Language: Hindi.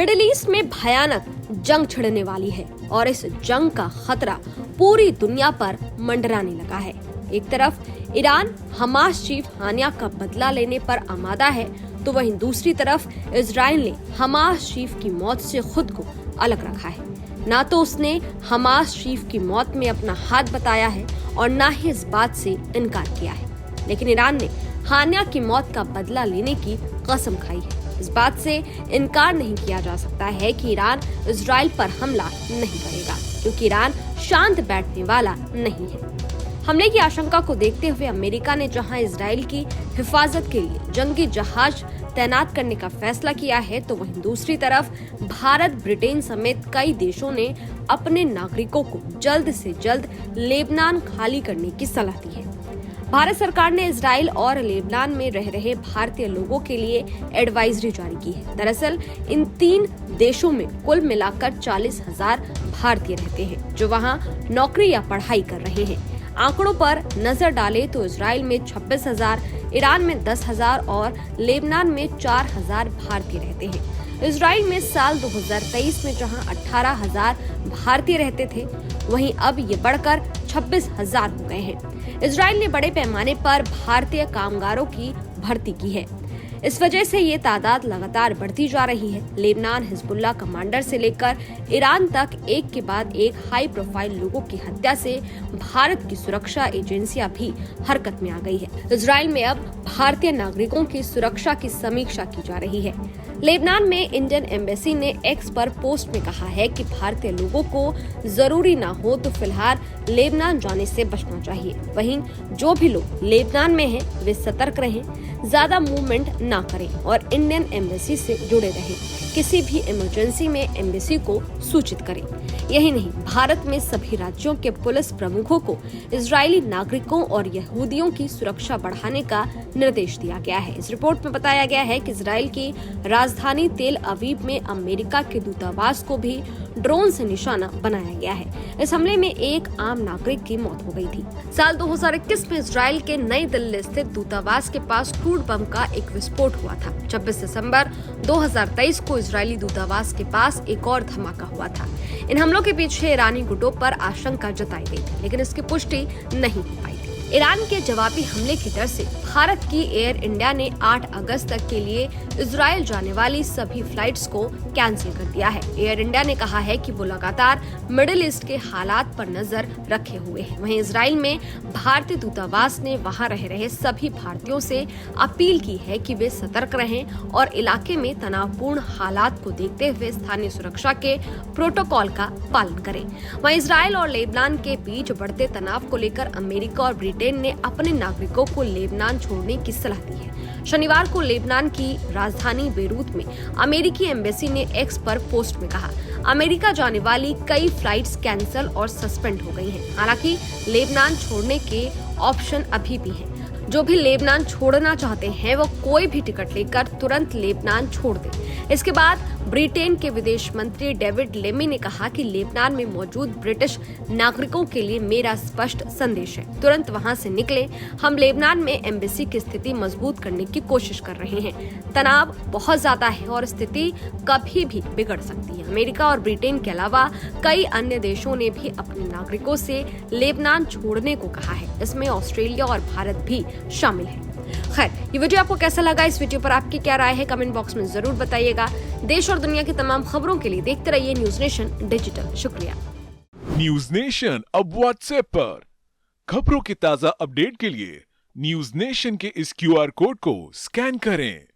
मिडिल ईस्ट में भयानक जंग छिड़ने वाली है और इस जंग का खतरा पूरी दुनिया पर मंडराने लगा है। एक तरफ ईरान हमास चीफ हानिया का बदला लेने पर आमादा है, तो वहीं दूसरी तरफ इजराइल ने हमास चीफ की मौत से खुद को अलग रखा है। ना तो उसने हमास चीफ की मौत में अपना हाथ बताया है और ना ही इस बात से इनकार किया है, लेकिन ईरान ने हानिया की मौत का बदला लेने की कसम खाई है। इस बात से इनकार नहीं किया जा सकता है कि ईरान इजराइल पर हमला नहीं करेगा, क्योंकि ईरान शांत बैठने वाला नहीं है। हमले की आशंका को देखते हुए अमेरिका ने जहां इजराइल की हिफाजत के लिए जंगी जहाज तैनात करने का फैसला किया है, तो वहीं दूसरी तरफ भारत, ब्रिटेन समेत कई देशों ने अपने नागरिकों को जल्द से जल्द लेबनान खाली करने की सलाह दी है। भारत सरकार ने इजराइल और लेबनान में रह रहे भारतीय लोगों के लिए एडवाइजरी जारी की है। दरअसल इन तीन देशों में कुल मिलाकर 40,000 भारतीय रहते हैं, जो वहां नौकरी या पढ़ाई कर रहे हैं। आंकड़ों पर नजर डालें तो इजराइल में 26,000, ईरान में 10,000 और लेबनान में 4,000 भारतीय रहते हैं। इजराइल में साल 2023 में जहां 18,000 भारतीय रहते थे, वहीं अब ये बढ़कर 26,000 हो गए हैं। इजराइल ने बड़े पैमाने पर भारतीय कामगारों की भर्ती की है। इस वजह से ये तादाद लगातार बढ़ती जा रही है। लेबनान हिजबुल्लाह कमांडर से लेकर ईरान तक एक के बाद एक हाई प्रोफाइल लोगों की हत्या से भारत की सुरक्षा एजेंसियां भी हरकत में आ गई है। इजराइल में अब भारतीय नागरिकों की सुरक्षा की समीक्षा की जा रही है। लेबनान में इंडियन एम्बेसी ने एक्स पर पोस्ट में कहा है कि भारतीय लोगों को जरूरी ना हो तो फिलहाल लेबनान जाने से बचना चाहिए। वहीं जो भी लोग लेबनान में हैं, वे सतर्क रहें, ज्यादा मूवमेंट ना करें और इंडियन एम्बेसी से जुड़े रहें। किसी भी इमरजेंसी में एम्बेसी को सूचित करें। यही नहीं, भारत में सभी राज्यों के पुलिस प्रमुखों को इजरायली नागरिकों और यहूदियों की सुरक्षा बढ़ाने का निर्देश दिया गया है। इस रिपोर्ट में बताया गया है कि इजराइल की राजधानी तेल अवीव में अमेरिका के दूतावास को भी ड्रोन से निशाना बनाया गया है। इस हमले में एक आम नागरिक की मौत हो गई थी। साल 2021 में इजराइल के नई दिल्ली स्थित दूतावास के पास क्रूड बम का एक विस्फोट हुआ था। 26 दिसंबर 2023 को इजरायली दूतावास के पास एक और धमाका हुआ था। इन हमलों के पीछे ईरानी गुटों पर आशंका जताई गई थी, लेकिन इसकी पुष्टि नहीं हो पाई थी। ईरान के जवाबी हमले की डर से भारत की एयर इंडिया ने 8 अगस्त तक के लिए इजराइल जाने वाली सभी फ्लाइट्स को कैंसिल कर दिया है। एयर इंडिया ने कहा है कि वो लगातार मिडिल ईस्ट के हालात पर नजर रखे हुए है। वहीं इजराइल में भारतीय दूतावास ने वहां रह रहे सभी भारतीयों से अपील की है कि वे सतर्क रहें और इलाके में तनावपूर्ण हालात को देखते हुए स्थानीय सुरक्षा के प्रोटोकॉल का पालन करें। वहीं इजराइल और लेबनान के बीच बढ़ते तनाव को लेकर अमेरिका और ब्रिटेन ने अपने नागरिकों को लेबनान छोड़ने की सलाह दी है। शनिवार को लेबनान की राजधानी बेरूत में अमेरिकी एम्बेसी ने एक्स पर पोस्ट में कहा, अमेरिका जाने वाली कई फ्लाइट्स कैंसिल और सस्पेंड हो गई हैं। हालांकि लेबनान छोड़ने के ऑप्शन अभी भी हैं। जो भी लेबनान छोड़ना चाहते हैं वो कोई भी टिकट लेकर तुरंत लेबनान छोड़ दें। इसके बाद ब्रिटेन के विदेश मंत्री डेविड लेमी ने कहा कि लेबनान में मौजूद ब्रिटिश नागरिकों के लिए मेरा स्पष्ट संदेश है, तुरंत वहां से निकलें। हम लेबनान में एम्बेसी की स्थिति मजबूत करने की कोशिश कर रहे हैं। तनाव बहुत ज्यादा है और स्थिति कभी भी बिगड़ सकती है। अमेरिका और ब्रिटेन के अलावा कई अन्य देशों ने भी अपने नागरिकों से लेबनान छोड़ने को कहा है। इसमें ऑस्ट्रेलिया और भारत भी शामिल है। खैर, ये वीडियो आपको कैसा लगा? इस वीडियो पर आपकी क्या राय है? कमेंट बॉक्स में जरूर बताइएगा। देश और दुनिया की तमाम खबरों के लिए देखते रहिए न्यूज नेशन डिजिटल। शुक्रिया। न्यूज नेशन अब व्हाट्सएप पर खबरों की ताजा अपडेट के लिए न्यूज नेशन के इस QR कोड को स्कैन करें।